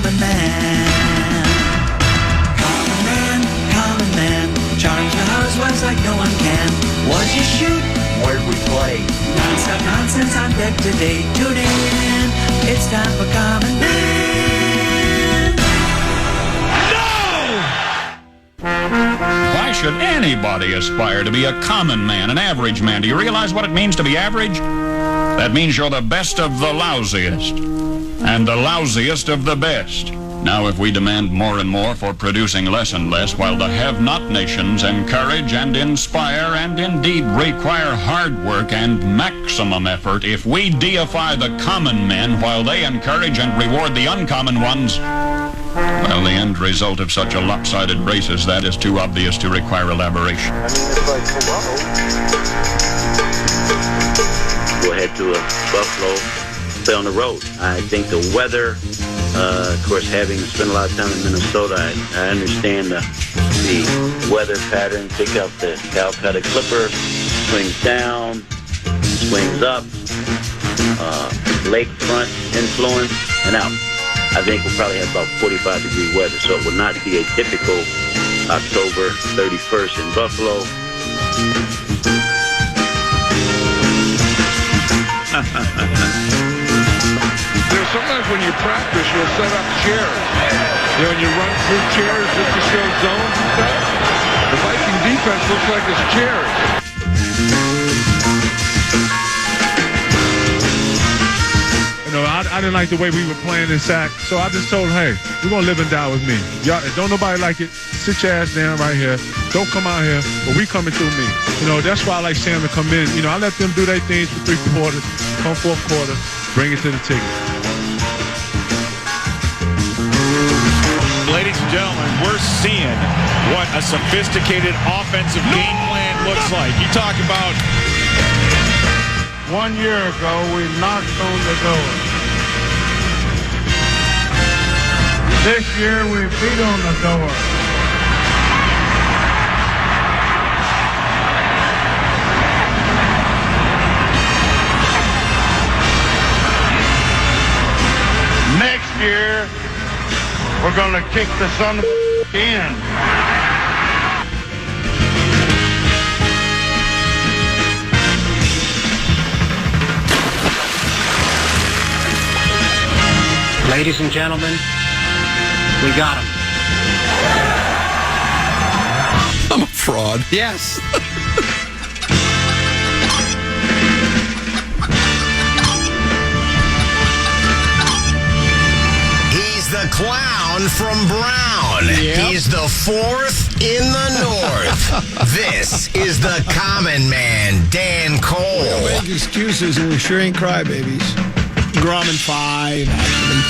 common man. Common man, charms the housewives like no one can. What'd you shoot? Where'd we play? Non-stop nonsense on deck today. Tune in, it's time for Common Man. Why should anybody aspire to be a common man, an average man? Do you realize what it means to be average? That means you're the best of the lousiest, and the lousiest of the best. Now, if we demand more and more for producing less and less, while the have-not nations encourage and inspire and indeed require hard work and maximum effort, if we deify the common men while they encourage and reward the uncommon ones, well, the end result of such a lopsided race as that is too obvious to require elaboration. I mean, it's like Toronto. We'll head to Buffalo, play on the road. I think the weather, of course, having spent a lot of time in Minnesota, I understand the weather pattern. Pick up the Calcutta Clipper, swings down, swings up, lakefront influence, and out. I think we'll probably have about 45-degree weather, so it will not be a typical October 31st in Buffalo. Sometimes when you practice, you'll set up chairs. And you run through chairs just to show zones and stuff. The Viking defense looks like it's chairs. You know, I didn't like the way we were playing in sack, so I just told them, hey, we're going to live and die with me. Y'all, if don't nobody like it, sit your ass down right here. Don't come out here, but we coming through me. You know, that's why I like Sam to come in. You know, I let them do their things for 3 quarters, come 4th quarter, bring it to the ticket. Ladies and gentlemen, we're seeing what a sophisticated offensive game plan looks like. You talk about 1 year ago, we knocked on the door. This year, we beat on the door. Next year, we're going to kick the son of in. Ladies and gentlemen, we got him. I'm a fraud. Yes. He's the clown from Brown. Yep. He's the 4th in the North. This is the Common Man, Dan Cole. We don't make excuses, and we sure ain't crybabies. Grum in 5, actually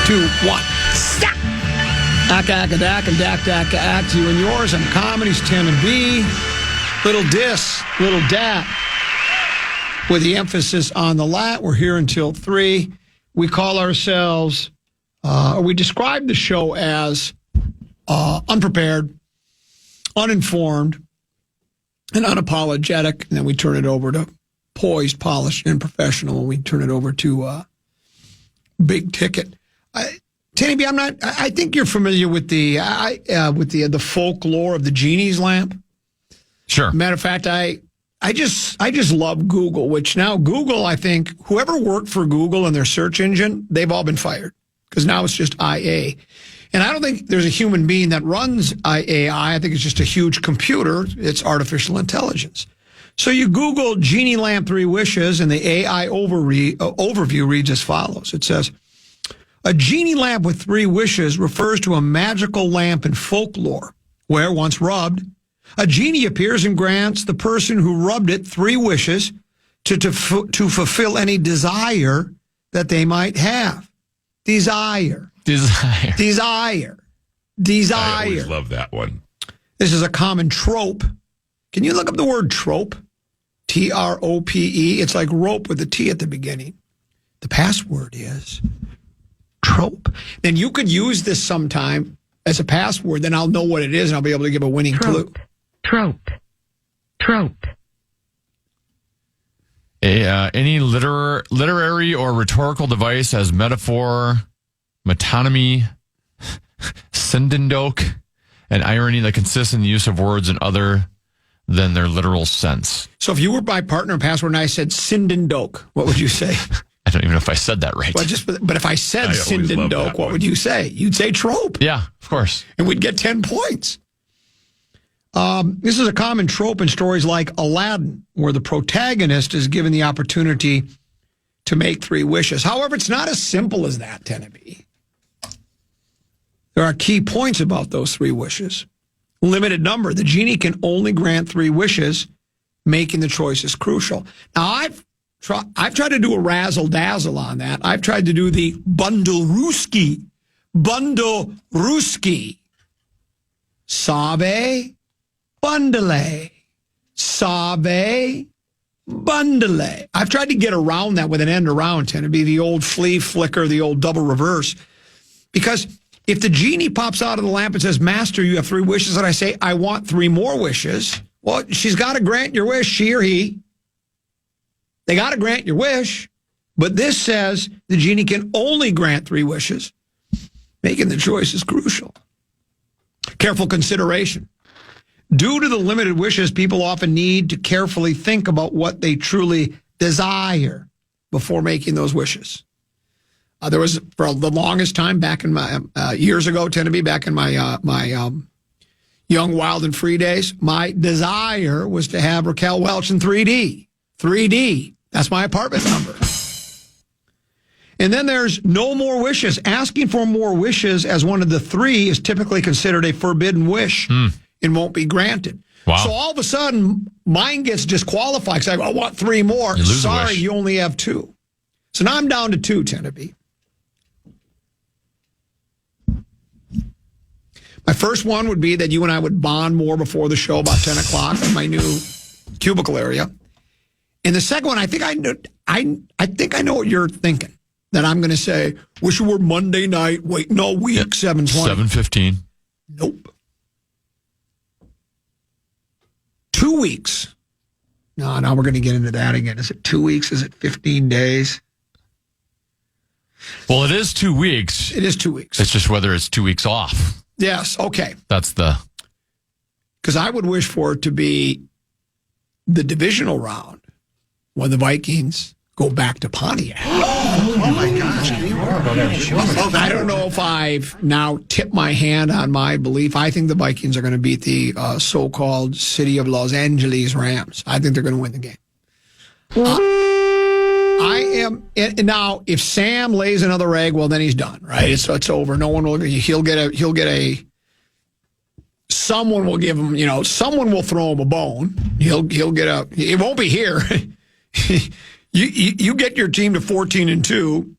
3. 2, 1. Stop! Ack, you and yours. I'm Comedy's 10 and B. Little dis, little dat. With the emphasis on the lat. We're here until 3. We call ourselves, we describe the show as unprepared, uninformed, and unapologetic. And then we turn it over to poised, polished, and professional. We turn it over to big ticket. Tanny B, I think you're familiar with the folklore of the Genie's lamp. sure. Matter of fact, I just love Google, which now Google, I think whoever worked for Google and their search engine, they've all been fired because now it's just IA. And I don't think there's a human being that runs AI. I think it's just a huge computer. It's artificial intelligence. So you Google Genie lamp 3 wishes, and the AI overview reads as follows. It says, a genie lamp with 3 wishes refers to a magical lamp in folklore where, once rubbed, a genie appears and grants the person who rubbed it 3 wishes to fulfill any desire that they might have. Desire. I always love that one. This is a common trope. Can you look up the word trope? T-R-O-P-E. It's like rope with a T at the beginning. The password is trope. Then you could use this sometime as a password. Then I'll know what it is, and I'll be able to give a winning clue. Trope. Any literary or rhetorical device as metaphor, metonymy, syndendoke, and irony that consists in the use of words in other than their literal sense. So if you were my partner in Password and I said Sindendoke, what would you say? I don't even know if I said that right. But if I said Sindendoke, what would you say? You'd say trope. Yeah, of course. And we'd get 10 points. This is a common trope in stories like Aladdin, where the protagonist is given the opportunity to make 3 wishes. However, it's not as simple as that, Tenneby. There are key points about those 3 wishes. Limited number. The genie can only grant 3 wishes, making the choice is crucial. Now, I've tried to do a razzle-dazzle on that. I've tried to do the bundle-rooski. Sabe, bundle. Sabe, bundle. I've tried to get around that with an end around, to be the old flea flicker, the old double reverse. Because if the genie pops out of the lamp and says, Master, you have 3 wishes, and I say, I want 3 more wishes, well, she's got to grant your wish, she or he. They got to grant your wish. But this says the genie can only grant 3 wishes. Making the choice is crucial. Careful consideration. Due to the limited wishes, people often need to carefully think about what they truly desire before making those wishes. There was, for the longest time, back in my years ago, back in my young, wild, and free days, my desire was to have Raquel Welch in 3D. 3D. That's my apartment number. And then there's no more wishes. Asking for more wishes as one of the 3 is typically considered a forbidden wish and won't be granted. Wow. So all of a sudden, mine gets disqualified. Because I want 3 more. Sorry, you only have 2. So now I'm down to 2, Tenneby. My first one would be that you and I would bond more before the show about 10 o'clock in my new cubicle area. And the second one, I think I know what you're thinking. That I'm going to say, wish it were Monday night, waiting all week, 7:20. 7:15. Nope. 2 weeks. No, now we're going to get into that again. Is it 2 weeks? Is it 15 days? Well, it is 2 weeks. It is 2 weeks. It's just whether it's 2 weeks off. Yes, okay. That's the... Because I would wish for it to be the divisional round when the Vikings go back to Pontiac. Oh my gosh. I don't know if I've now tipped my hand on my belief. I think the Vikings are going to beat the so-called city of Los Angeles Rams. I think they're going to win the game. I am now. If Sam lays another egg, well, then he's done. Right? It's over. No one will. He'll get a. Someone will give him. Someone will throw him a bone. He'll get a. It won't be here. You get your team to 14-2.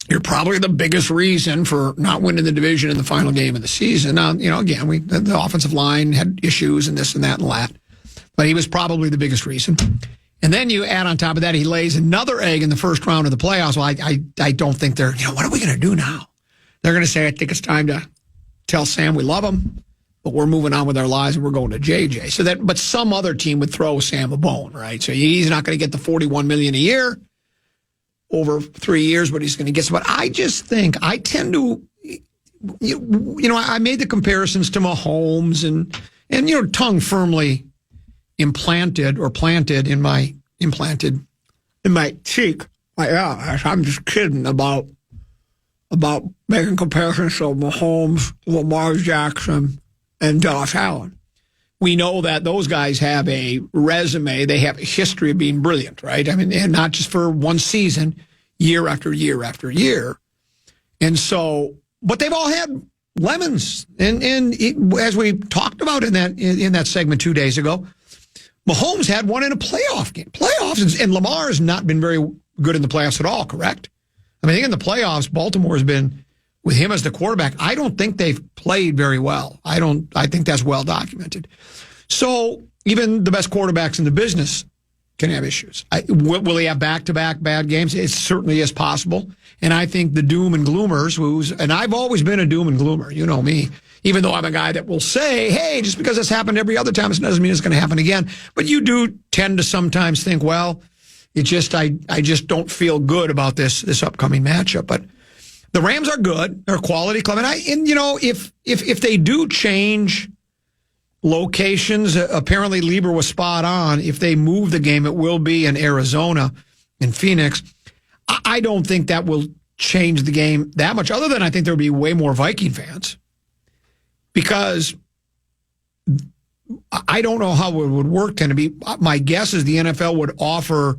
You're probably the biggest reason for not winning the division in the final game of the season. Now, again, the offensive line had issues and this and that and that, but he was probably the biggest reason. And then you add on top of that, he lays another egg in the first round of the playoffs. Well, I don't think they're, what are we going to do now? They're going to say, I think it's time to tell Sam we love him, but we're moving on with our lives and we're going to JJ. But some other team would throw Sam a bone, right? So he's not going to get the $41 million a year over 3 years, but he's going to get some. But I just think I tend to, I made the comparisons to Mahomes and tongue firmly planted in my cheek. I'm just kidding about making comparisons to Mahomes, Lamar Jackson, and Josh Allen. We know that those guys have a resume. They have a history of being brilliant, right? I mean, and not just for one season, year after year after year. And so, but they've all had lemons. And as we talked about in that segment 2 days ago, Mahomes had one in a playoff game. Playoffs, and Lamar has not been very good in the playoffs at all, correct? I think in the playoffs, Baltimore has been, with him as the quarterback, I don't think they've played very well. I think that's well documented. So even the best quarterbacks in the business can have issues. Will he have back-to-back bad games? It certainly is possible. And I think the doom and gloomers, and I've always been a doom and gloomer, you know me, even though I'm a guy that will say, hey, just because it's happened every other time, it doesn't mean it's going to happen again. But you do tend to sometimes think, well, It just I just don't feel good about this upcoming matchup. But the Rams are good. They're a quality club. And if they do change locations, apparently Lieber was spot on. If they move the game, it will be in Arizona, in Phoenix. I don't think that will change the game that much, other than I think there will be way more Viking fans. Because I don't know how it would work. My guess is the NFL would offer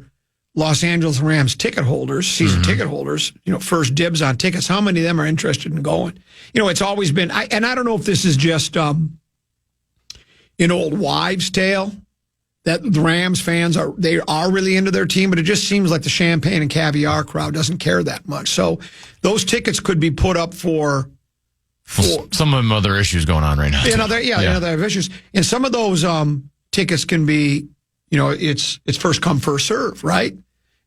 Los Angeles Rams ticket holders, season ticket holders, first dibs on tickets. How many of them are interested in going? It's always been, and I don't know if this is just an old wives' tale that the Rams fans are really into their team, but it just seems like the champagne and caviar crowd doesn't care that much. So those tickets could be put up for some of them other issues going on right now. They have issues, and some of those tickets can be, it's first come first serve, right?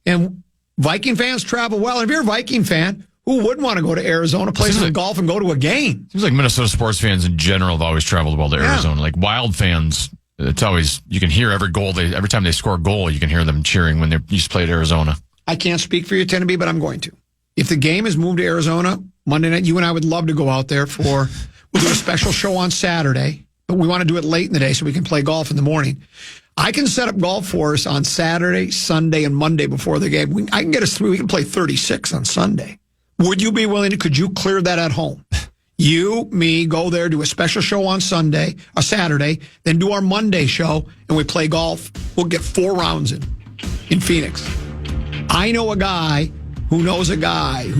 And Viking fans travel well. And if you're a Viking fan, who wouldn't want to go to Arizona, play some golf, and go to a game? Seems like Minnesota sports fans in general have always traveled well to Arizona. Like Wild fans, it's always, you can hear every time they score a goal, you can hear them cheering when they used to play at Arizona. I can't speak for you, Tennessee, but I'm going to. If the game is moved to Arizona Monday night, you and I would love to go out there we'll do a special show on Saturday, but we want to do it late in the day so we can play golf in the morning. I can set up golf for us on Saturday, Sunday, and Monday before the game. I can get us 3. We can play 36 on Sunday. Would you be willing to? Could you clear that at home? You, me, go there, do a special show on Saturday, then do our Monday show, and we play golf. We'll get 4 rounds in Phoenix. I know a guy who knows a guy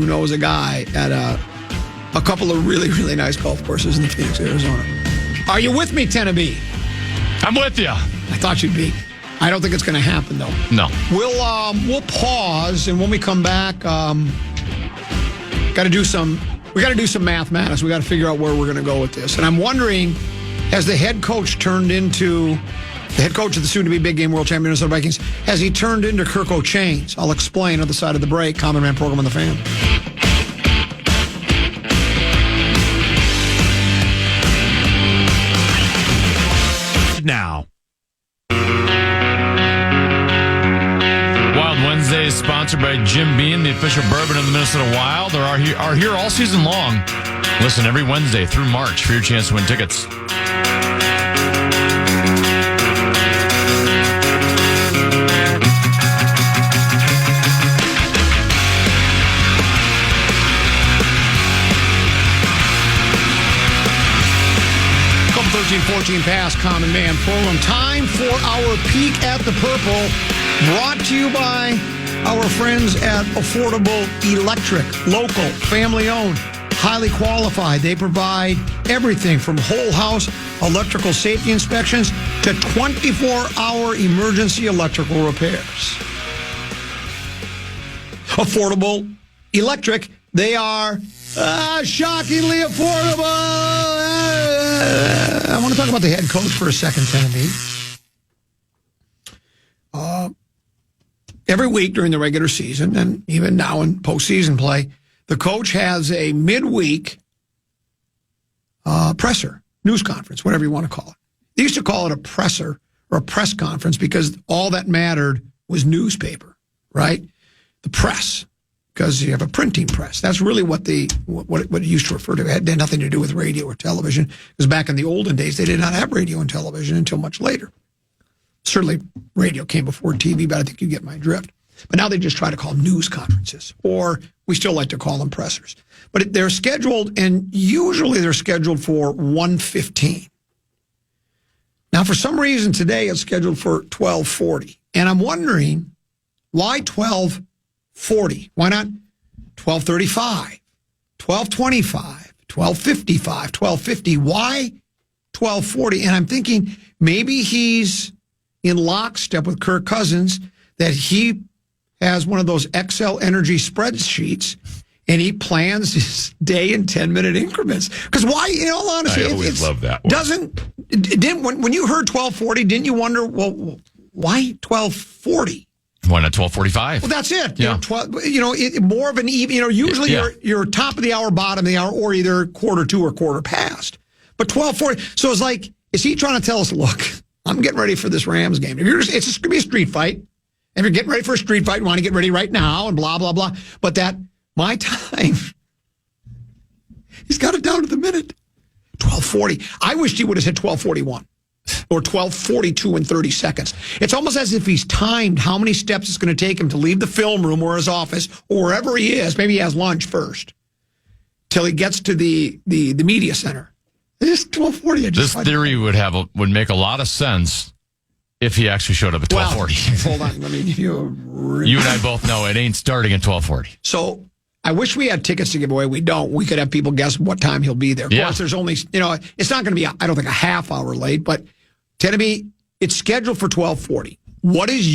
at a couple of really, really nice golf courses in Phoenix, Arizona. Are you with me, Tennessee? I'm with you. I thought you'd be. I don't think it's going to happen, though. No. We'll pause, and when we come back, we got to do some mathematics. We got to figure out where we're going to go with this. And I'm wondering, has the head coach of the soon-to-be big game world champion Minnesota Vikings, has he turned into Kirk O'Chains? I'll explain on the side of the break. Common Man program on the Fan. Now. Wild Wednesday is sponsored by Jim Beam, the official bourbon of the Minnesota Wild. They are here all season long. Listen every Wednesday through March for your chance to win tickets. Come 13-14 past Common Man program. Time for our peek at the purple. Brought to you by our friends at Affordable Electric. Local, family-owned, highly qualified. They provide everything from whole house electrical safety inspections to 24-hour emergency electrical repairs. Affordable Electric. They are shockingly affordable. I want to talk about the head coach for a second, Tennessee. Every week during the regular season, and even now in postseason play, the coach has a midweek presser, news conference, whatever you want to call it. They used to call it a presser or a press conference because all that mattered was newspaper, right? The press, because you have a printing press. That's really what it used to refer to. It had nothing to do with radio or television, because back in the olden days, they did not have radio and television until much later. Certainly, radio came before TV, but I think you get my drift. But now they just try to call them news conferences, or we still like to call them pressers. But they're scheduled, and usually they're scheduled for 1:15. Now, for some reason today, it's scheduled for 12:40. And I'm wondering, why 12:40? Why not 12:35, 12:25, 12:55, 12:50? Why 12:40? And I'm thinking maybe he's in lockstep with Kirk Cousins, that he has one of those Excel energy spreadsheets, and he plans his day in 10-minute increments. Because why, in all honesty, I always love that one. When you heard 12:40, didn't you wonder, well, why 12:40? Why not 12:45? Well, that's it. Yeah. More of an even. Usually Yeah. you're top of the hour, bottom of the hour, or either quarter to or quarter past. But 12:40. So it's like, is he trying to tell us, look, I'm getting ready for this Rams game. It's just going to be a street fight. If you're getting ready for a street fight, you want to get ready right now and blah, blah, blah. But that, my time, he's got it down to the minute. 12:40. I wished he would have said 12:41 or 12:42 and 30 seconds. It's almost as if he's timed how many steps it's going to take him to leave the film room or his office or wherever he is. Maybe he has lunch first till he gets to the media center. It's 12:40. This theory would make a lot of sense if he actually showed up at 12:40. Hold on. Let me give you a... You and I both know it ain't starting at 12:40. So I wish we had tickets to give away. We don't. We could have people guess what time he'll be there. Of course, there's only, it's not going to be, I don't think, a half hour late, but Tenneby, it's scheduled for 12:40. What is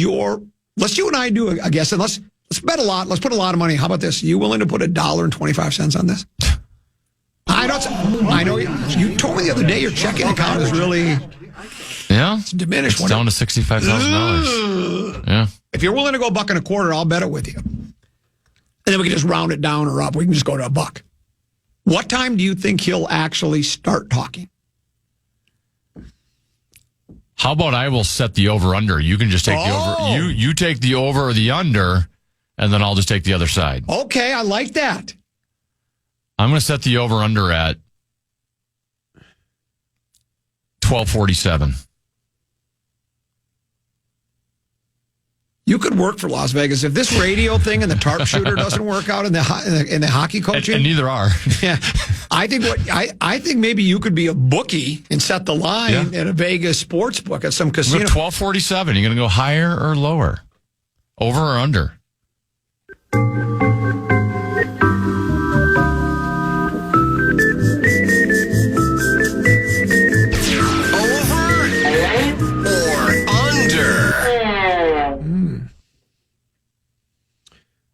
let's you and I do a guess, and let's bet a lot. Let's put a lot of money. How about this? Are you willing to put $1.25 on this? I know you told me the other day your checking account is really it's diminished. It's down to $65,000. Yeah. If you're willing to go $1.25, I'll bet it with you. And then we can just round it down or up. We can just go to $1. What time do you think he'll actually start talking? How about I will set the over-under? You can just take the over. You take the over or the under, and then I'll just take the other side. Okay, I like that. I'm going to set the over-under at 12:47. You could work for Las Vegas if this radio thing and the tarp shooter doesn't work out in the hockey coaching. And neither are. Yeah, I think maybe you could be a bookie and set the line at a Vegas sports book at some casino. 12:47. You going to go higher or lower? Over or under?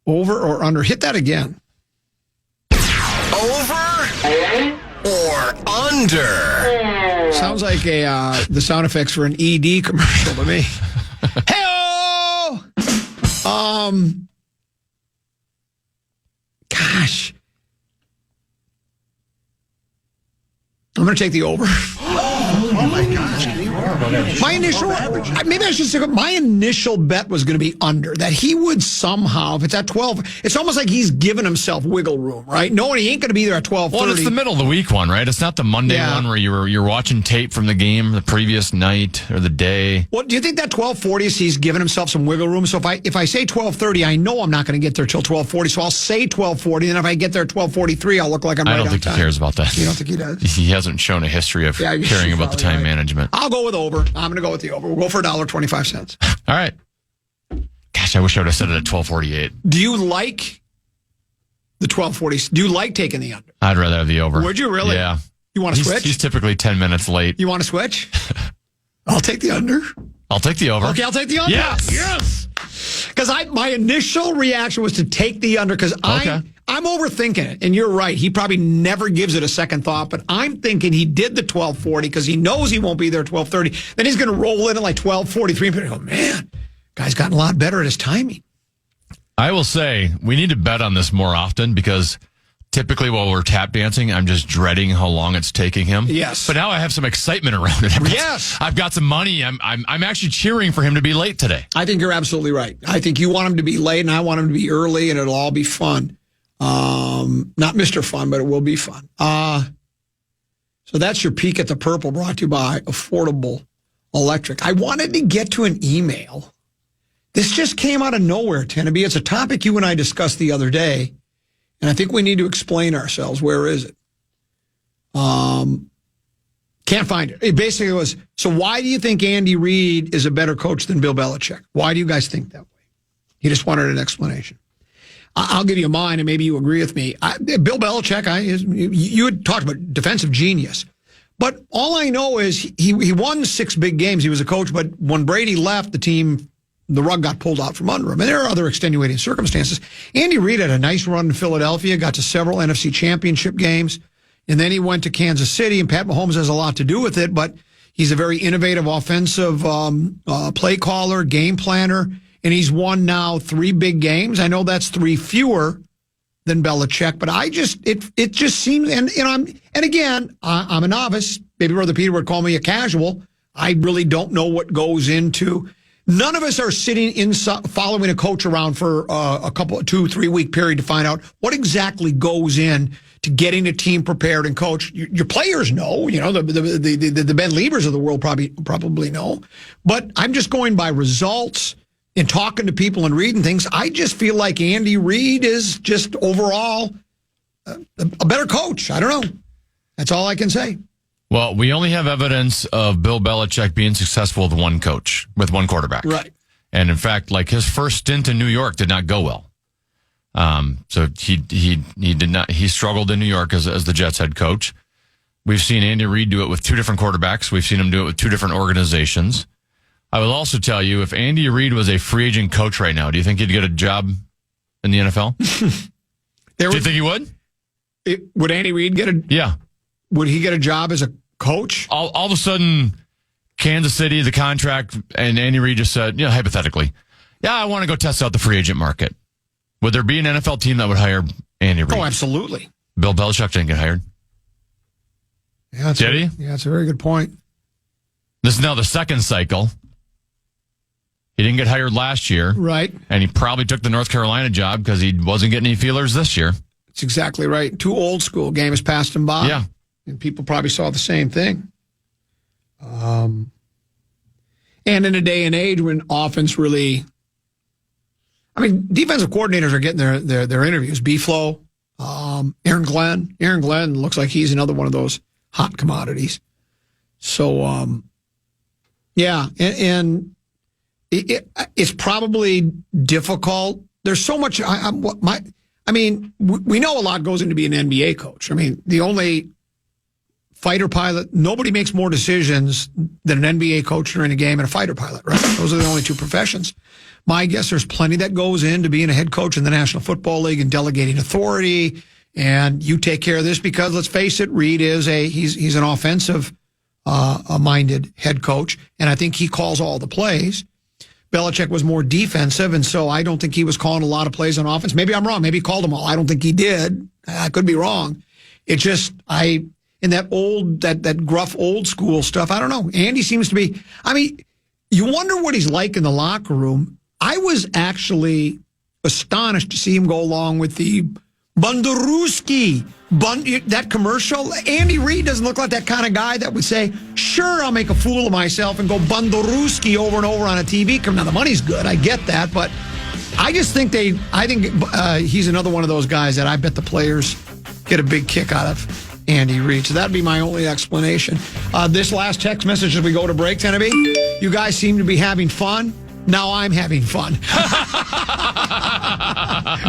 Over or under? Hit that again. Over or under? Sounds like the sound effects for an ED commercial to me. Hey-oh! Gosh. I'm going to take the over. Oh my gosh. My initial, maybe I should say, my initial bet was going to be under, that he would somehow, if it's at 12, it's almost like he's giving himself wiggle room, right? Knowing he ain't going to be there at 12:30. Well, it's the middle of the week one, right? It's not the Monday one where you're watching tape from the game the previous night or the day. Well, do you think that 12:40 is he's giving himself some wiggle room? So if I say 12:30, I know I'm not going to get there till 12:40, so I'll say 12:40, and if I get there at 12:43, I'll look like I'm right on time. I don't think he cares about that. You don't think he does? He hasn't shown a history of caring about the time management. I'll go with over. I'm going to go with the over. We'll go for $1.25. All right. Gosh, I wish I would have said it at 12:48. Do you like the 12:40? Do you like taking the under? I'd rather have the over. Would you really? Yeah. You want to switch? He's typically 10 minutes late. You want to switch? I'll take the under. I'll take the over. Okay, I'll take the under. Yes. Because my initial reaction was to take the under because I'm overthinking it. And you're right. He probably never gives it a second thought. But I'm thinking he did the 12:40 because he knows he won't be there at 12:30. Then he's going to roll in at like 12:43 and go, man, guy's gotten a lot better at his timing. I will say we need to bet on this more often because typically while we're tap dancing, I'm just dreading how long it's taking him. Yes. But now I have some excitement around it. I've got some money. I'm actually cheering for him to be late today. I think you're absolutely right. I think you want him to be late and I want him to be early and it'll all be fun. Not Mr. Fun, but it will be fun. So that's your peek at the purple brought to you by Affordable Electric. I wanted to get to an email. This just came out of nowhere, Tenneby. It's a topic you and I discussed the other day. And I think we need to explain ourselves. Where is it? Can't find it. It basically was, so why do you think Andy Reid is a better coach than Bill Belichick? Why do you guys think that way? He just wanted an explanation. I'll give you mine, and maybe you agree with me. Bill Belichick, you had talked about defensive genius. But all I know is he won 6 big games. He was a coach, but when Brady left the team, the rug got pulled out from under him. And there are other extenuating circumstances. Andy Reid had a nice run in Philadelphia, got to several NFC championship games, and then he went to Kansas City, and Pat Mahomes has a lot to do with it, but he's a very innovative offensive play caller, game planner, and he's won now 3 big games. I know that's 3 fewer than Belichick, but it just seems, and again, I'm a novice. Maybe Brother Peter would call me a casual. I really don't know what goes into None of us are sitting following a coach around for a couple, 2-3 week period to find out what exactly goes in to getting a team prepared and coached. Your players know, the Ben Liebers of the world probably know, but I'm just going by results and talking to people and reading things. I just feel like Andy Reid is just overall a better coach. I don't know. That's all I can say. Well, we only have evidence of Bill Belichick being successful with one coach, with one quarterback. Right. And in fact, like his first stint in New York did not go well. So he did not, he struggled in New York as the Jets head coach. We've seen Andy Reid do it with 2 different quarterbacks. We've seen him do it with 2 different organizations. I will also tell you, if Andy Reid was a free agent coach right now, do you think he'd get a job in the NFL? Do you think he would? Would Andy Reid get a... Yeah. Would he get a job as a coach? All of a sudden, Kansas City, the contract, and Andy Reid just said, hypothetically, I want to go test out the free agent market. Would there be an NFL team that would hire Andy Reid? Oh, absolutely. Bill Belichick didn't get hired. Yeah, did he? Yeah, that's a very good point. This is now the second cycle. He didn't get hired last year. Right. And he probably took the North Carolina job because he wasn't getting any feelers this year. That's exactly right. Too old school. Game has passed him by. Yeah. And people probably saw the same thing. And in a day and age when offense really... defensive coordinators are getting their interviews. B-Flow, Aaron Glenn. Aaron Glenn looks like he's another one of those hot commodities. So, and it's probably difficult. There's so much. We know a lot goes into being an NBA coach. The only fighter pilot, nobody makes more decisions than an NBA coach during a game and a fighter pilot, right? Those are the only 2 professions. My guess there's plenty that goes into being a head coach in the National Football League and delegating authority. And you take care of this because, let's face it, Reid is he's an offensive minded head coach, and I think he calls all the plays. Belichick was more defensive, and so I don't think he was calling a lot of plays on offense. Maybe I'm wrong. Maybe he called them all. I don't think he did. I could be wrong. It's just in that gruff old school stuff, I don't know. Andy seems to be. You wonder what he's like in the locker room. I was actually astonished to see him go along with the Bundaruski, that commercial. Andy Reid doesn't look like that kind of guy that would say, sure, I'll make a fool of myself and go Bundaruski over and over on a TV. Now, the money's good. I get that. But I just think he's another one of those guys that I bet the players get a big kick out of Andy Reid. So that'd be my only explanation. This last text message as we go to break, Tennessee, you guys seem to be having fun. Now I'm having fun.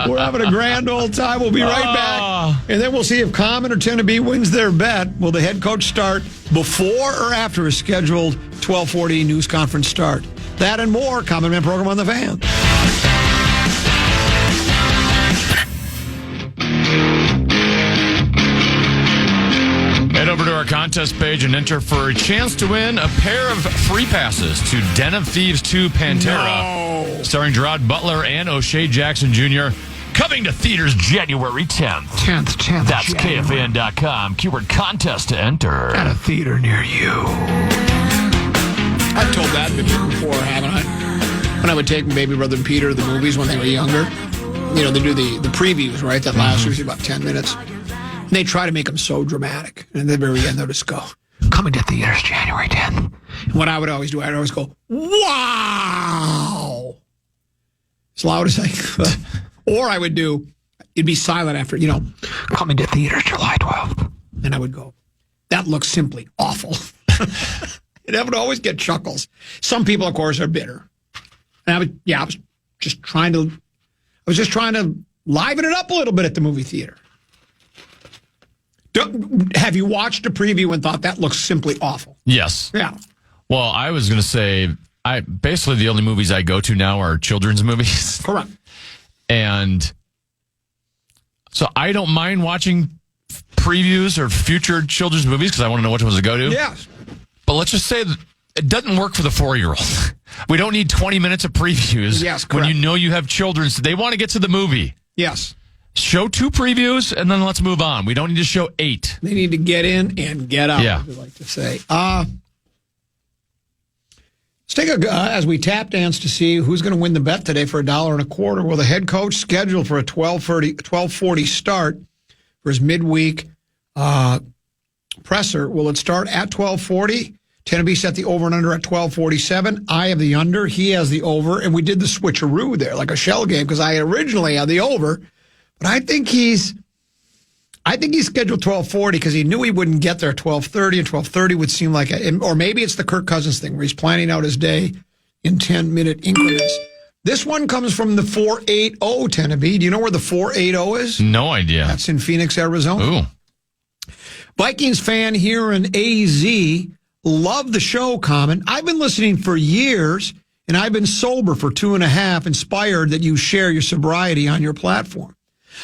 We're having a grand old time. We'll be right back. And then we'll see if Common or Tennessee wins their bet. Will the head coach start before or after a scheduled 12:40 news conference start? That and more. Common Man program on the Fan. Head over to our contest page and enter for a chance to win a pair of free passes to Den of Thieves 2 Pantera, starring Gerard Butler and O'Shea Jackson Jr., coming to theaters January 10th. 10th. That's KFAN.com. Keyword contest to enter. At a theater near you. I've told that before, haven't I? When I would take Baby Brother and Peter to the movies when they were younger. They do the previews, right? That lasts usually about 10 minutes. And they try to make them so dramatic. And at the very end, they'll just go, coming to theaters January 10th. And what I would always do, I'd always go, wow! As loud as I could. Or I would do, it'd be silent after, coming to theaters July 12th. And I would go, that looks simply awful. And I would always get chuckles. Some people, of course, are bitter. And I was just trying to liven it up a little bit at the movie theater. Have you watched a preview and thought that looks simply awful? Yes. Yeah. Well, I was going to say, basically the only movies I go to now are children's movies. Correct. And so I don't mind watching previews or future children's movies because I want to know which ones to go to. Yes. But let's just say that it doesn't work for the 4-year-old. We don't need 20 minutes of previews. Yes, correct. When you have children. So they want to get to the movie. Yes. Show 2 previews, and then let's move on. We don't need to show 8. They need to get in and get out, yeah. I would like to say. Let's take as we tap dance to see who's going to win the bet today for $1.25. Well, the head coach scheduled for a 12:40 start for his midweek presser. Will it start at 12:40? Tenneby set the over and under at 12:47. I have the under. He has the over. And we did the switcheroo there, like a shell game, because I originally had the over. But I think he's scheduled 12:40 because he knew he wouldn't get there at 12:30, and 12:30 would seem like or maybe it's the Kirk Cousins thing where he's planning out his day in 10-minute increments. This one comes from the 480 Tenneby. Do you know where the 480 is? No idea. That's in Phoenix, Arizona. Ooh. Vikings fan here in AZ. Love the show, Common. I've been listening for years, and I've been sober for 2.5, inspired that you share your sobriety on your platform.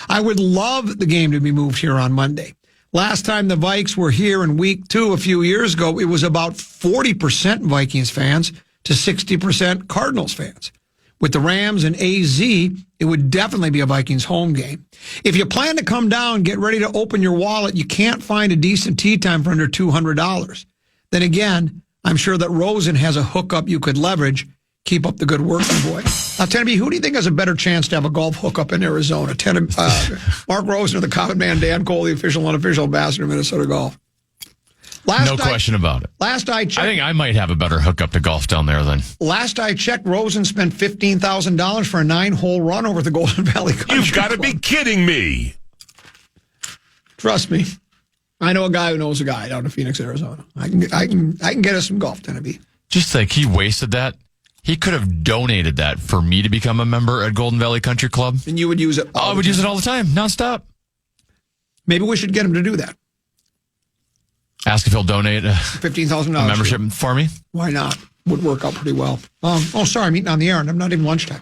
I would love the game to be moved here on Monday. Last time the Vikes were here in week 2 a few years ago, it was about 40% Vikings fans to 60% Cardinals fans. With the Rams and AZ, it would definitely be a Vikings home game. If you plan to come down, get ready to open your wallet. You can't find a decent tee time for under $200. Then again, I'm sure that Rosen has a hookup you could leverage. Keep up the good work, boy. Now, Tenneby, who do you think has a better chance to have a golf hookup in Arizona? Mark Rosen or the Common Man, Dan Cole, the official and unofficial ambassador of Minnesota Golf? No question about it. Last I checked, I think I might have a better hookup to golf down there than. Last I checked, Rosen spent $15,000 for a 9-hole run over the Golden Valley Country You've got to Club. be kidding me. Trust me. I know a guy who knows a guy down in Phoenix, Arizona. I can get us some golf, Tenneby. Just like he wasted that. He could have donated that for me to become a member at Golden Valley Country Club. And you would use it I would use it all the time, nonstop. Maybe we should get him to do that. Ask if he'll donate $15,000 a membership for me. Why not? Would work out pretty well. Sorry, I'm eating on the air, and I'm not even lunchtime.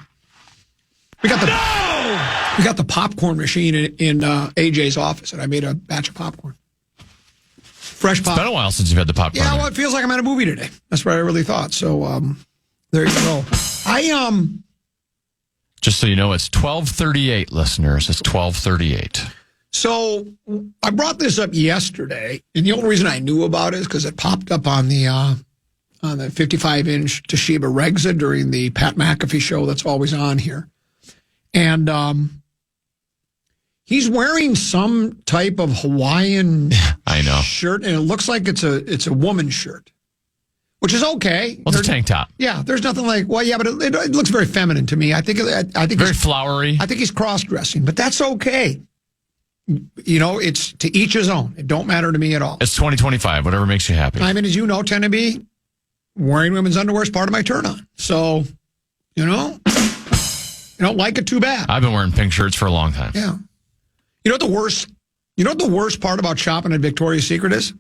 We got the popcorn machine in AJ's office, and I made a batch of popcorn. Fresh popcorn. It's been a while since you've had the popcorn. Yeah, well, it feels like I'm at a movie today. That's what I really thought. So there you go. Just so you know, it's 12:38, listeners. It's 12:38. So I brought this up yesterday, and the only reason I knew about it is because it popped up on the 55-inch Toshiba Regza during the Pat McAfee show that's always on here. And he's wearing some type of Hawaiian shirt, and it looks like it's a woman's shirt, which is okay. Well, it's a tank top. Yeah, there's nothing like, but it looks very feminine to me. I think very flowery. I think he's cross-dressing, but that's okay. You know, it's to each his own. It don't matter to me at all. It's 2025, whatever makes you happy. I mean, as you know, Tenneby, wearing women's underwear is part of my turn-on. So, you don't like it too bad. I've been wearing pink shirts for a long time. Yeah. You know what the worst part about shopping at Victoria's Secret is?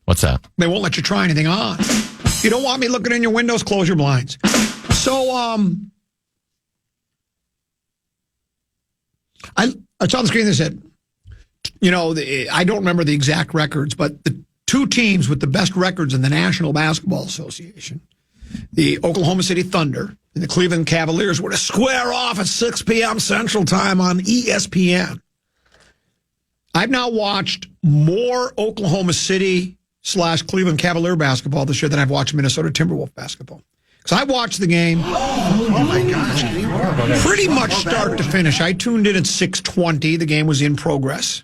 What's that? They won't let you try anything on. If you don't want me looking in your windows, close your blinds. So, I saw the screen that said, I don't remember the exact records, but the 2 teams with the best records in the National Basketball Association, the Oklahoma City Thunder and the Cleveland Cavaliers, were to square off at 6 p.m. Central Time on ESPN. I've now watched more Oklahoma City/Cleveland Cavalier basketball this year than I've watched Minnesota Timberwolf basketball. Because I watched the game. Oh my gosh. Pretty much start to finish. I tuned in at 6:20. The game was in progress.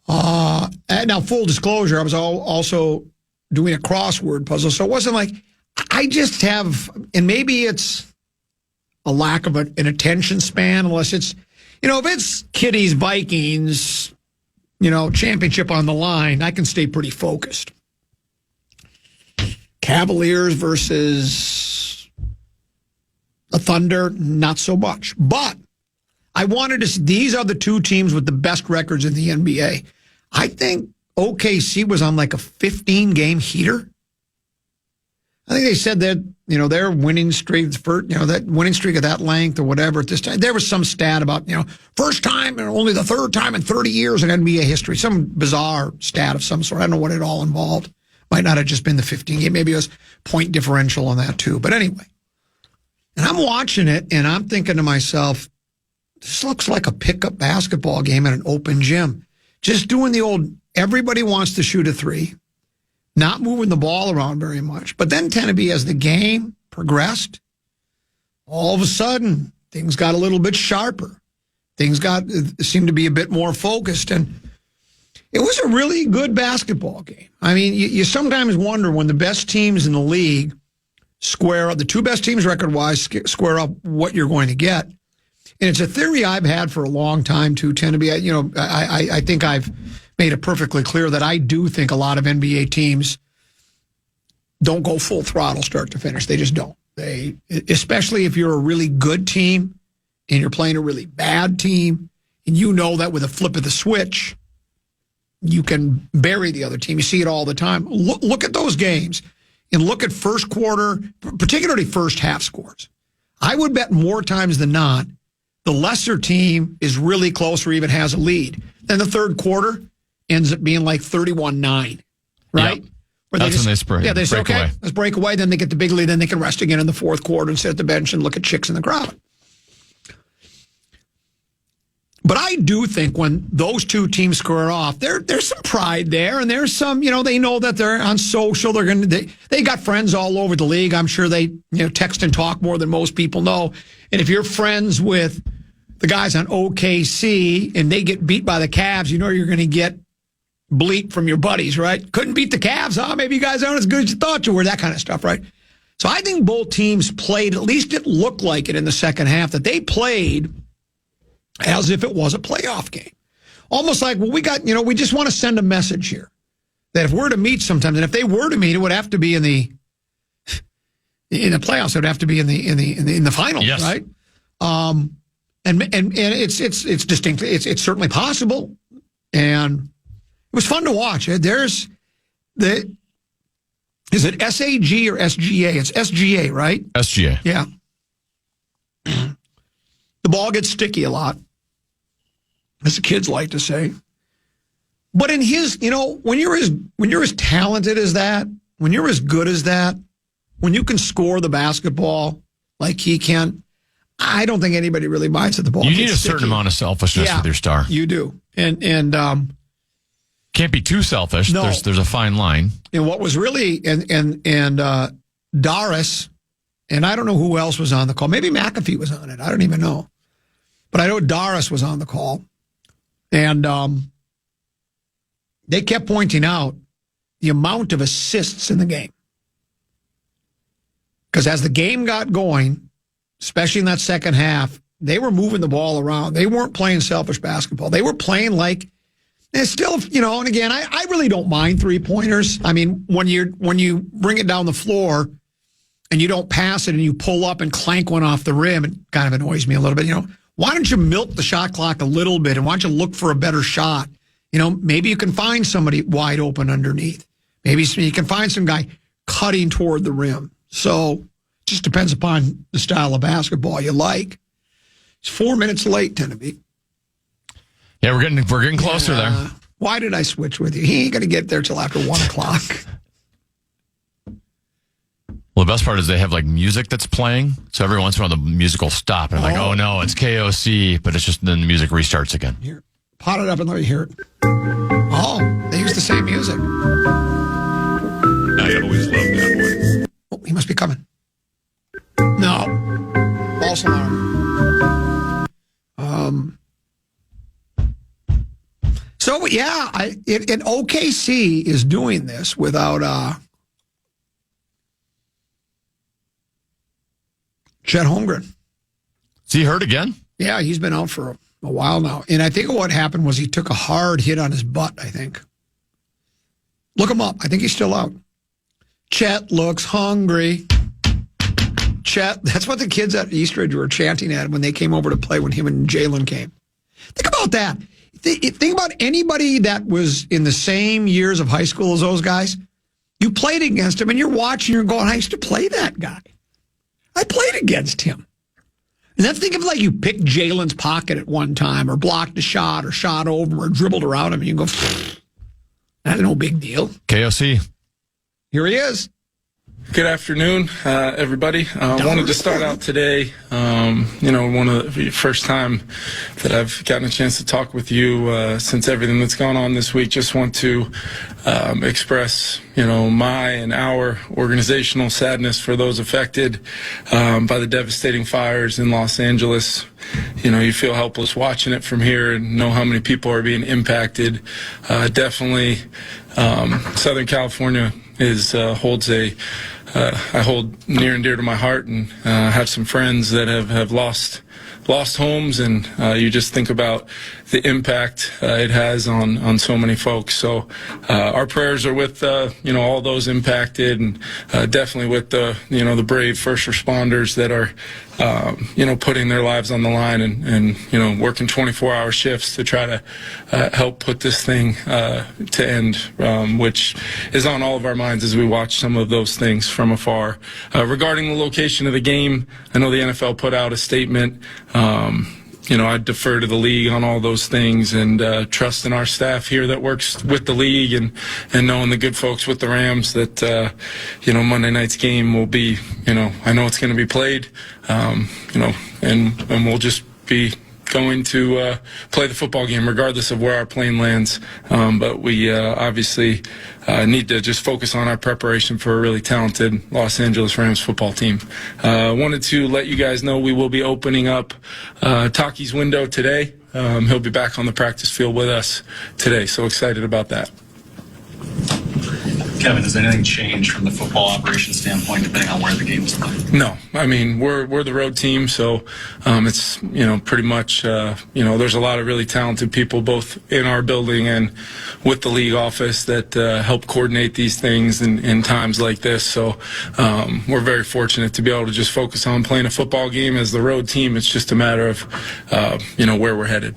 Now, full disclosure, I was also doing a crossword puzzle, so it wasn't like I just have, and maybe it's a lack of an attention span, unless it's, if it's Kitties, Vikings, championship on the line, I can stay pretty focused. Cavaliers versus the Thunder, not so much. But I wanted to see, these are the 2 teams with the best records in the NBA. I think OKC was on like a 15-game heater. I think they said that, their winning streak, that winning streak of that length or whatever at this time. There was some stat about, first time and only the 3rd time in 30 years in NBA history. Some bizarre stat of some sort. I don't know what it all involved. Might not have just been the 15 game. Maybe it was point differential on that too. But anyway, and I'm watching it and I'm thinking to myself, this looks like a pickup basketball game at an open gym. Just doing the old, everybody wants to shoot a 3. not moving the ball around very much. But then Tennessee, as the game progressed, all of a sudden, things got a little bit sharper. Things seemed to be a bit more focused, and it was a really good basketball game. I mean, you sometimes wonder when the best teams in the league square up, the two best teams record-wise square up, what you're going to get. And it's a theory I've had for a long time, too, Tennessee. I think I've made it perfectly clear that I do think a lot of NBA teams don't go full throttle start to finish. They just don't. Especially if you're a really good team and you're playing a really bad team, and you know that with a flip of the switch, you can bury the other team. You see it all the time. Look at those games and look at first quarter, particularly first half scores. I would bet more times than not, the lesser team is really close or even has a lead. Then the third quarter ends up being like 31-9, right? Yep. That's when they spray. Yeah, they say, break okay, away. let's break away. Then they get the big lead. Then they can rest again in the fourth quarter and sit at the bench and look at chicks in the crowd. But I do think when those two teams square off, there's some pride there, and there's some, they know that they're on social. They got friends all over the league. I'm sure they text and talk more than most people know. And if you're friends with the guys on OKC and they get beat by the Cavs, you're going to get bleat from your buddies, right? Couldn't beat the Cavs, huh? Maybe you guys aren't as good as you thought you were, that kind of stuff, right? So I think both teams played, at least it looked like it in the second half, that they played as if it was a playoff game. Almost like, well, we just want to send a message here that if we're to meet sometime, and if they were to meet, it would have to be in the playoffs. It would have to be in the finals, yes. Right? And it's distinctly, it's certainly possible, and it was fun to watch. There's is it SAG or SGA? It's SGA, right? SGA. Yeah. The ball gets sticky a lot, as the kids like to say. But in his, when you're as talented as that, when you're as good as that, when you can score the basketball like he can, I don't think anybody really minds that the ball You gets need a sticky. certain amount of selfishness with your star. You do. And can't be too selfish. No. There's a fine line. And what was really and Doris, and I don't know who else was on the call. Maybe McAfee was on it. I don't even know. But I know Doris was on the call. And they kept pointing out the amount of assists in the game. Because as the game got going, especially in that second half, they were moving the ball around. They weren't playing selfish basketball. They were playing like, and still, and again, I really don't mind three-pointers. I mean, when you bring it down the floor and you don't pass it and you pull up and clank one off the rim, it kind of annoys me a little bit, Why don't you milk the shot clock a little bit, and why don't you look for a better shot? Maybe you can find somebody wide open underneath. Maybe you can find some guy cutting toward the rim. So it just depends upon the style of basketball you like. It's 4 minutes late, Tennessee. Yeah, we're getting closer there. Why did I switch with you? He ain't going to get there till after 1 o'clock. Well, the best part is they have like music that's playing, so every once in a while the music will stop, and oh no, it's KOC, but it's just then the music restarts again. Here, pot it up and let me hear it. Oh, they use the same music. I always loved that one. Oh, he must be coming. No, false alarm. So yeah, and OKC is doing this without Chet Holmgren. Is he hurt again? Yeah, he's been out for a while now. And I think what happened was he took a hard hit on his butt, I think. Look him up. I think he's still out. Chet looks hungry. Chet, that's what the kids at Eastridge were chanting at when they came over to play when him and Jalen came. Think about that. Think about anybody that was in the same years of high school as those guys. You played against him and you're watching, you're going, I used to play that guy. I played against him. And then think of like you picked Jalen's pocket at one time or blocked a shot or shot over him or dribbled around him and you go, that's no big deal. KOC. Here he is. Good afternoon, everybody. I wanted to start out today, one of the first time that I've gotten a chance to talk with you since everything that's gone on this week. Just want to express, my and our organizational sadness for those affected by the devastating fires in Los Angeles. You feel helpless watching it from here and know how many people are being impacted. Definitely, Southern California holds I hold near and dear to my heart, and have some friends that have lost homes, and you just think about the impact it has on so many folks. So our prayers are with all those impacted, and definitely with the brave first responders that are putting their lives on the line and working 24-hour shifts to try to help put this thing to end, which is on all of our minds as we watch some of those things from afar. Regarding the location of the game, I know the NFL put out a statement. I defer to the league on all those things, and trust in our staff here that works with the league, and knowing the good folks with the Rams that Monday night's game will be, I know it's going to be played, and we'll just be going to play the football game regardless of where our plane lands. But we obviously need to just focus on our preparation for a really talented Los Angeles Rams football team. Wanted to let you guys know we will be opening up Taki's window today. He'll be back on the practice field with us today, so excited about that. Kevin, does anything change from the football operation standpoint depending on where the game is played? No, I mean we're the road team, so it's pretty much there's a lot of really talented people both in our building and with the league office that help coordinate these things in times like this. So we're very fortunate to be able to just focus on playing a football game as the road team. It's just a matter of where we're headed.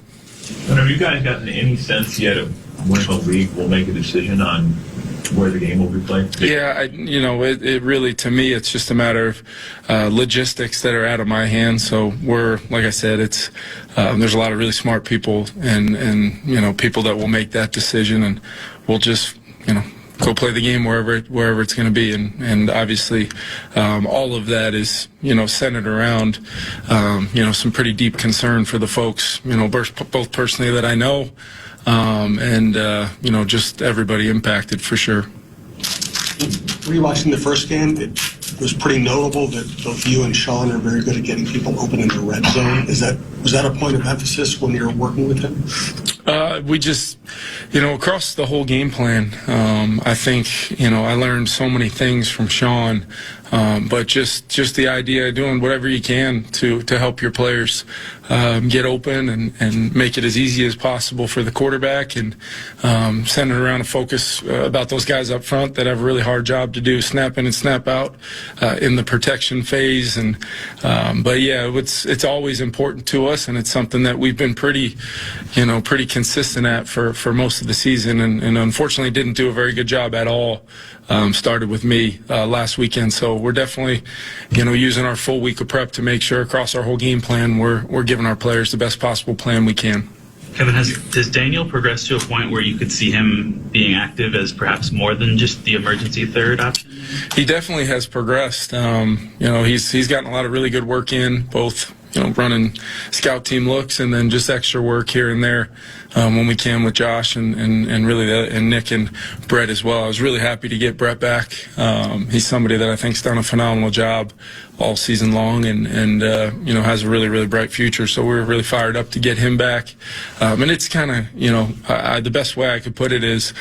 And have you guys gotten any sense yet of when the league will make a decision on where the game will be played? Yeah, it really, to me, it's just a matter of logistics that are out of my hands. So like I said, it's there's a lot of really smart people and people that will make that decision, and we'll just go play the game wherever it's going to be, and obviously all of that is centered around some pretty deep concern for the folks both personally that I know. Just everybody impacted for sure. Were you watching the first game? It was pretty notable that both you and Sean are very good at getting people open in the red zone. Was that a point of emphasis when you were working with him? We just, across the whole game plan, I think, I learned so many things from Sean, but just the idea of doing whatever you can to help your players get open and make it as easy as possible for the quarterback, and centered around a focus about those guys up front that have a really hard job to do, snap in and snap out in the protection phase. But yeah, it's always important to us, and it's something that we've been pretty consistent at for most of the season, and unfortunately didn't do a very good job at all. Started with me last weekend, so we're definitely using our full week of prep to make sure across our whole game plan we're giving our players the best possible plan we can. Kevin, does Daniel progress to a point where you could see him being active as perhaps more than just the emergency third option? He definitely has progressed. He's gotten a lot of really good work in, both running scout team looks and then just extra work here and there when we can with Josh and really and Nick and Brett as well. I was really happy to get Brett back. He's somebody that I think's done a phenomenal job all season long and has a really, really bright future. So we're really fired up to get him back. And it's kind of, the best way I could put it is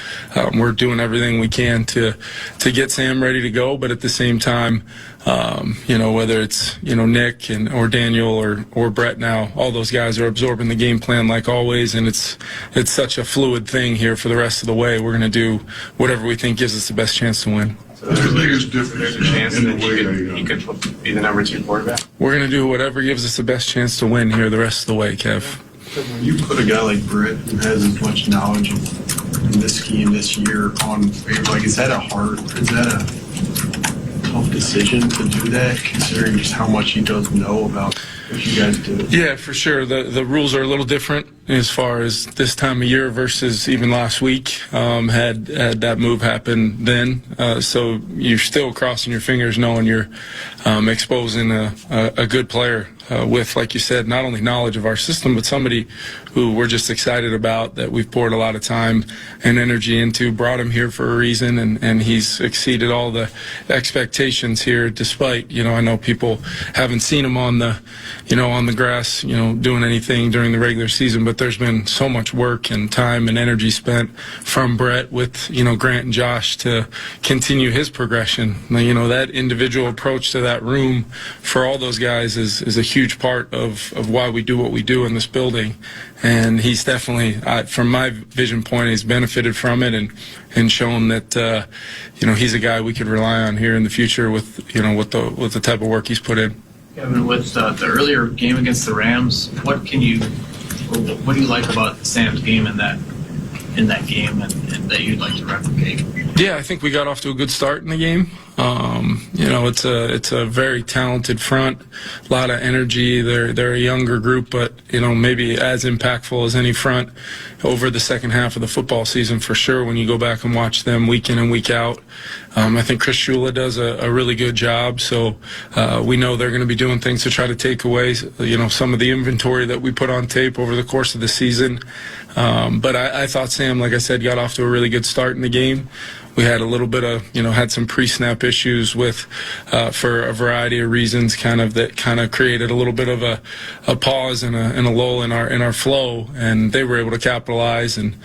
we're doing everything we can to get Sam ready to go, but at the same time, whether it's, Nick or Daniel or Brett now, all those guys are absorbing the game plan like always, and it's such a fluid thing here for the rest of the way. We're going to do whatever we think gives us the best chance to win. So there's a chance that he could be the number 2 quarterback? We're going to do whatever gives us the best chance to win here the rest of the way, Kev. So when you put a guy like Britt, who has as much knowledge in this scheme this year, on, is that a tough decision to do that, considering just how much he does know about what you guys do? Yeah, for sure. The rules are a little different as far as this time of year versus even last week. Had that move happen then, so you're still crossing your fingers knowing you're exposing a good player with, like you said, not only knowledge of our system, but somebody who we're just excited about, that we've poured a lot of time and energy into, brought him here for a reason, and he's exceeded all the expectations here, despite, I know people haven't seen him on the grass, doing anything during the regular season, but there's been so much work and time and energy spent from Brett with, Grant and Josh to continue his progression. That individual approach to that room for all those guys is a huge part of why we do what we do in this building. And he's definitely, from my vision point, he's benefited from it and shown that, he's a guy we could rely on here in the future with the type of work he's put in. Kevin, with the earlier game against the Rams, what do you like about Sam's game in that game and that you'd like to replicate? Yeah, I think we got off to a good start in the game. It's a very talented front, a lot of energy. They're a younger group, but maybe as impactful as any front over the second half of the football season for sure. When you go back and watch them week in and week out, I think Chris Shula does a really good job. So we know they're going to be doing things to try to take away some of the inventory that we put on tape over the course of the season. But I thought Sam, like I said, got off to a really good start in the game. We had a little bit of, had some pre-snap issues with, for a variety of reasons, that created a little bit of a pause and a lull in our flow, and they were able to capitalize and,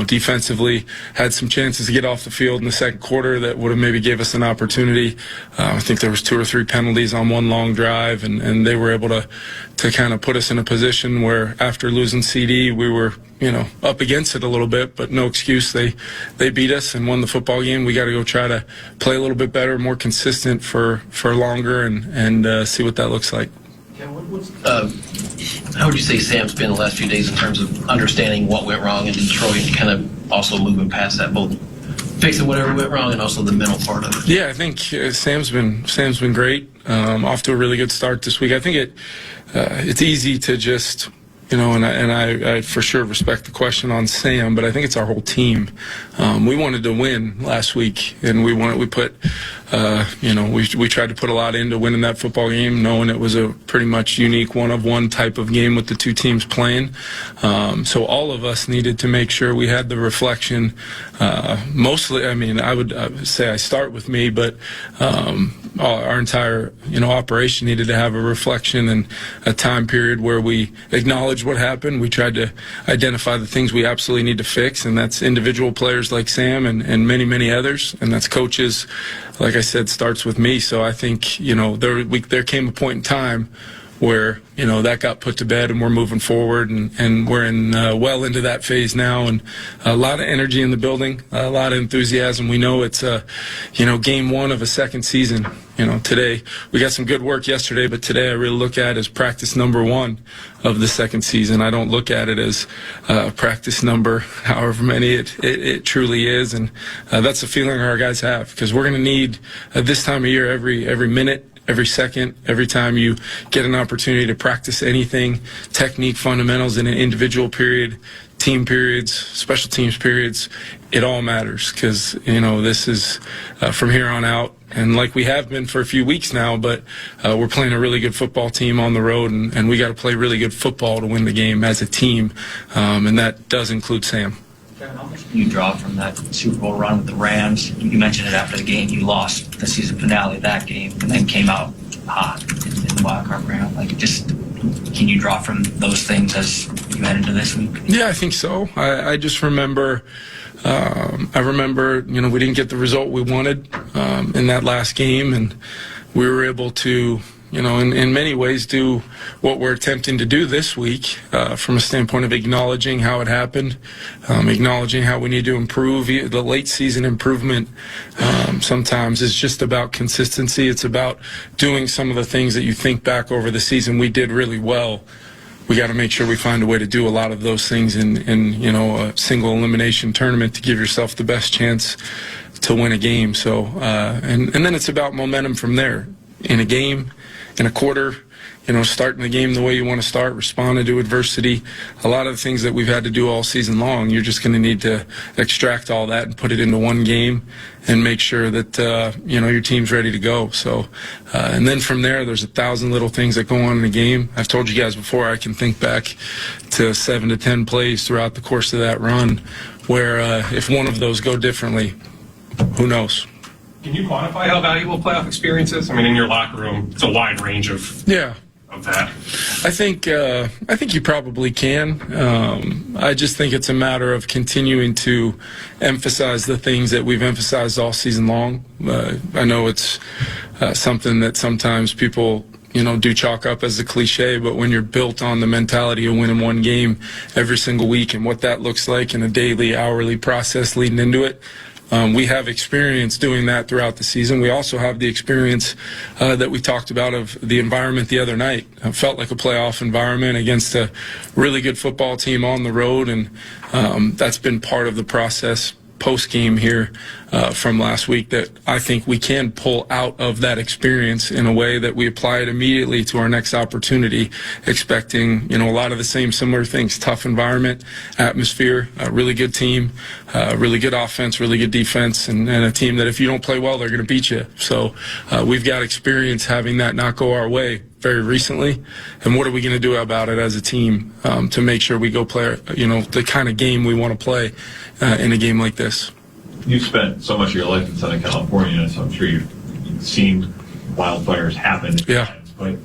defensively had some chances to get off the field in the second quarter that would have maybe gave us an opportunity. I think there was 2 or 3 penalties on one long drive, and they were able to kind of put us in a position where after losing CD, we were, up against it a little bit, but no excuse. They beat us and won the football game. We got to go try to play a little bit better, more consistent for longer and see what that looks like. How would you say Sam's been the last few days in terms of understanding what went wrong in Detroit and kind of also moving past that, both fixing whatever went wrong and also the mental part of it? Yeah, I think Sam's been great. Off to a really good start this week. I think it's easy to just, and I for sure respect the question on Sam, but I think it's our whole team. We wanted to win last week, and we tried to put a lot into winning that football game, knowing it was a pretty much unique one-of-one type of game with the two teams playing. So all of us needed to make sure we had the reflection. Mostly, I would say I start with me, but our entire operation needed to have a reflection and a time period where we acknowledge what happened. We tried to identify the things we absolutely need to fix, and that's individual players like Sam and many, many others, and that's coaches. Like I said, starts with me. So I think, there came a point in time where, that got put to bed and we're moving forward and we're well into that phase now, and a lot of energy in the building, a lot of enthusiasm. We know it's, game one of a second season. Today we got some good work yesterday, but today I really look at it as practice number 1 of the second season. I don't look at it as practice number however many it truly is, and that's the feeling our guys have, because we're going to need this time of year every minute, every second, every time you get an opportunity to practice anything, technique, fundamentals in an individual period, team periods, special teams periods, it all matters, because, this is from here on out, and like we have been for a few weeks now, but we're playing a really good football team on the road, and we got to play really good football to win the game as a team, and that does include Sam. How much can you draw from that Super Bowl run with the Rams? You mentioned it after the game. You lost the season finale of that game and then came out hot in the wild card round. Can you draw from those things as you head into this week? Yeah, I think so. I just remember, we didn't get the result we wanted in that last game, and we were able to, in many ways do what we're attempting to do this week from a standpoint of acknowledging how it happened, acknowledging how we need to improve. The late season improvement sometimes is just about consistency. It's about doing some of the things that you think back over the season we did really well. We got to make sure we find a way to do a lot of those things in a single elimination tournament to give yourself the best chance to win a game. So and then it's about momentum from there. In a game, in a quarter, starting the game the way you want to start, responding to adversity. A lot of the things that we've had to do all season long, you're just going to need to extract all that and put it into one game and make sure that, your team's ready to go. So, and then from there, there's 1,000 little things that go on in the game. I've told you guys before, I can think back to 7 to 10 plays throughout the course of that run where if one of those go differently, who knows? Can you quantify how valuable playoff experience is? I mean, in your locker room, it's a wide range of that. I think you probably can. I just think it's a matter of continuing to emphasize the things that we've emphasized all season long. I know it's something that sometimes people do chalk up as a cliche, but when you're built on the mentality of winning one game every single week and what that looks like in a daily, hourly process leading into it, we have experience doing that throughout the season. We also have the experience that we talked about of the environment the other night. It felt like a playoff environment against a really good football team on the road, and that's been part of the process post-game here from last week that I think we can pull out of that experience in a way that we apply it immediately to our next opportunity, expecting, a lot of the same similar things: tough environment, atmosphere, a really good team, really good offense, really good defense, and a team that if you don't play well, they're going to beat you. So we've got experience having that not go our way very recently, and what are we going to do about it as a team to make sure we go play, the kind of game we want to play in a game like this. You've spent so much of your life in Southern California, so I'm sure you've seen wildfires happen. Yeah. But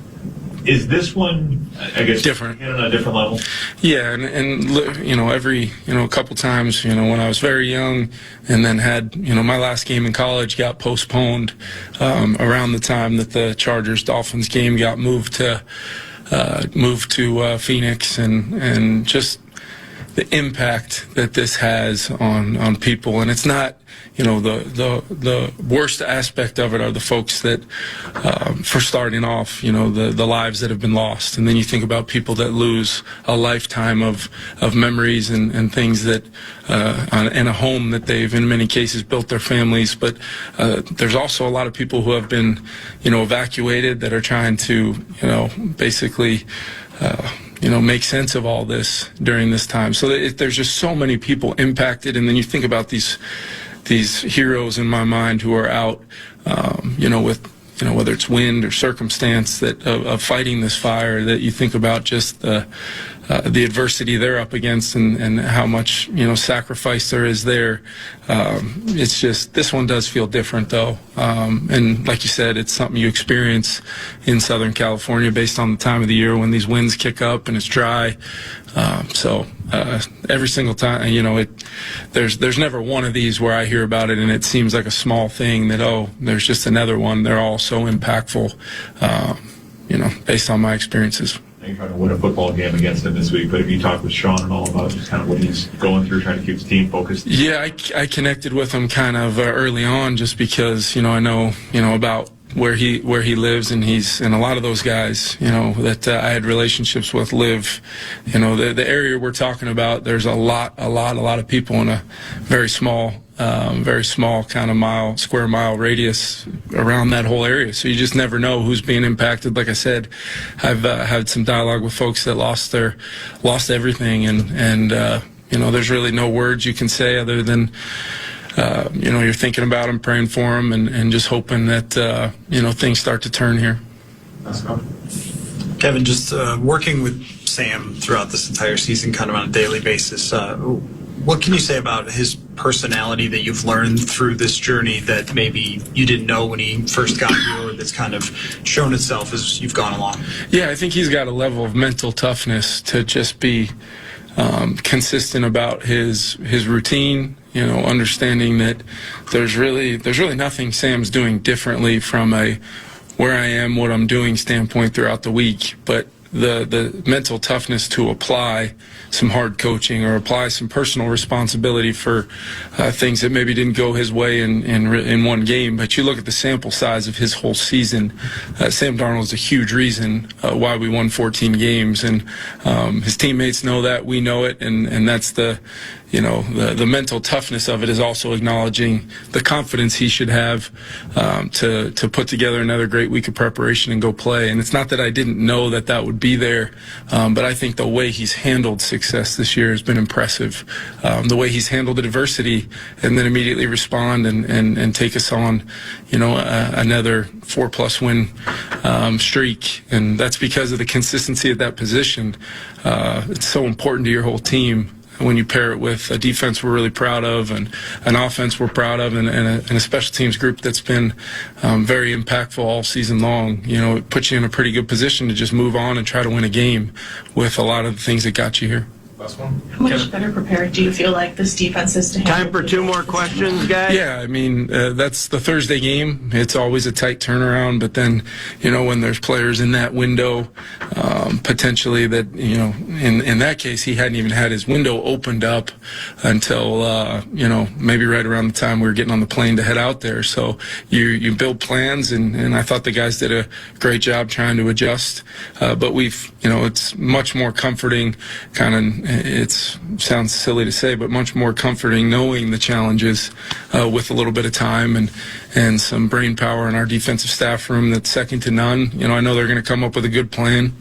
is this one, I guess, different on a different level? Yeah, and every a couple times, when I was very young, and then had my last game in college got postponed around the time that the Chargers-Dolphins game got moved to Phoenix, and just the impact that this has on people. And it's not, the worst aspect of it are the folks that, for starting off, the lives that have been lost. And then you think about people that lose a lifetime of memories and things that, and a home that they've, in many cases, built their families. But there's also a lot of people who have been, evacuated that are trying to, basically, make sense of all this during this time. So there's just so many people impacted, and then you think about these heroes in my mind who are out, with whether it's wind or circumstance that of fighting this fire. That you think about just the adversity they're up against and how much sacrifice there is there. It's just, this one does feel different though, and like you said, it's something you experience in Southern California based on the time of the year when these winds kick up and it's dry. So every single time, there's never one of these where I hear about it and it seems like a small thing that, there's just another one. They're all so impactful, based on my experiences. You're trying to win a football game against him this week, but have you talked with Sean at all about just kind of what he's going through, trying to keep his team focused? Yeah, I connected with him kind of early on just because, I know, about where he lives, and a lot of those guys, that I had relationships with live, the area we're talking about. There's a lot of people in a very small kind of square mile radius around that whole area. So you just never know who's being impacted. Like I said, I've had some dialogue with folks that lost everything, and there's really no words you can say other than, you're thinking about them, praying for them, and just hoping that, things start to turn here. Kevin, just working with Sam throughout this entire season, kind of on a daily basis, what can you say about his personality that you've learned through this journey that maybe you didn't know when he first got here, or that's kind of shown itself as you've gone along? Yeah, I think he's got a level of mental toughness to just be consistent about his routine, understanding that there's really nothing Sam's doing differently from a where I am, what I'm doing standpoint throughout the week, but the mental toughness to apply some hard coaching or apply some personal responsibility for things that maybe didn't go his way in one game. But you look at the sample size of his whole season, Sam Darnold is a huge reason why we won 14 games, and his teammates know that, we know it, and that's the the mental toughness of it is also acknowledging the confidence he should have to put together another great week of preparation and go play. And it's not that I didn't know that would be there, but I think the way he's handled success this year has been impressive. The way he's handled adversity and then immediately respond and take us on, another 4+ win streak. And that's because of the consistency at that position. It's so important to your whole team when you pair it with a defense we're really proud of and an offense we're proud of and a special teams group that's been very impactful all season long. It puts you in a pretty good position to just move on and try to win a game with a lot of the things that got you here. Last one. How much better prepared do you feel like this defense is to handle? Time for 2 more questions, guys. Yeah, I mean, that's the Thursday game. It's always a tight turnaround, but then, when there's players in that window, potentially that, in that case, he hadn't even had his window opened up until, maybe right around the time we were getting on the plane to head out there. So you build plans, and I thought the guys did a great job trying to adjust. But it's much more comforting, it sounds silly to say, but much more comforting knowing the challenges with a little bit of time and some brain power in our defensive staff room that's second to none. I know they're going to come up with a good plan,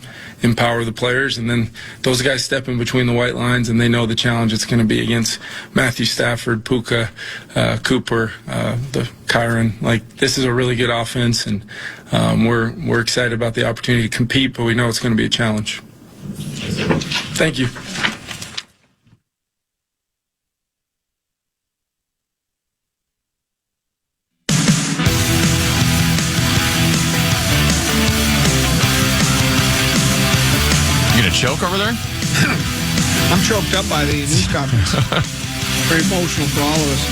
empower the players, and then those guys step in between the white lines, and they know the challenge it's going to be against Matthew Stafford, Puka, Cooper, the Kyron. This is a really good offense, and we're excited about the opportunity to compete, but we know it's going to be a challenge. Thank you. Choke over there? I'm choked up by the news conference. Very emotional for all of us.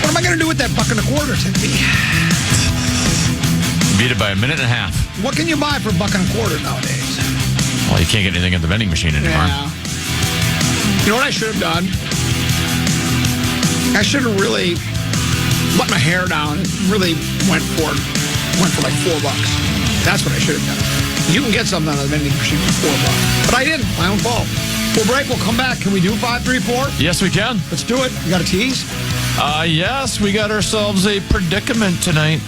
What am I going to do with that $1.25, Tippy? Beat it by 1.5 minutes. What can you buy for $1.25 nowadays? Well, you can't get anything at the vending machine anymore. Yeah. You know what I should have done? I should have really let my hair down and really went for like $4. That's what I should have done. You can get something out of the vending machine for $4. But I didn't. My own fault. We'll break. We'll come back. Can we do 5, 3, 4? Yes, we can. Let's do it. You got a tease? Yes, we got ourselves a predicament tonight.